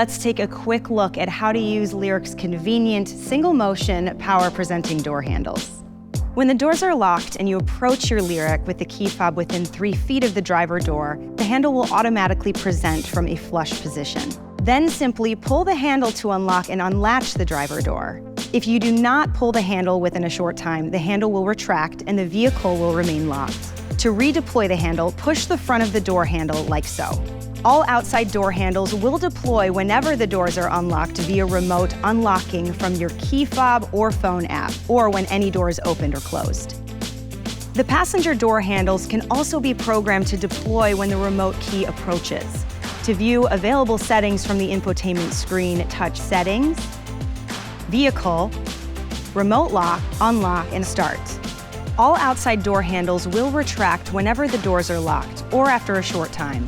let's take a quick look at how to use Lyric's convenient single-motion power-presenting door handles. When the doors are locked and you approach your Lyric with the key fob within 3 feet of the driver door, the handle will automatically present from a flush position. Then simply pull the handle to unlock and unlatch the driver door. If you do not pull the handle within a short time, the handle will retract and the vehicle will remain locked. To redeploy the handle, push the front of the door handle like so. All outside door handles will deploy whenever the doors are unlocked via remote unlocking from your key fob or phone app, or when any door is opened or closed. The passenger door handles can also be programmed to deploy when the remote key approaches. To view available settings from the infotainment screen, touch Settings, Vehicle, Remote Lock, Unlock, and Start. All outside door handles will retract whenever the doors are locked or after a short time.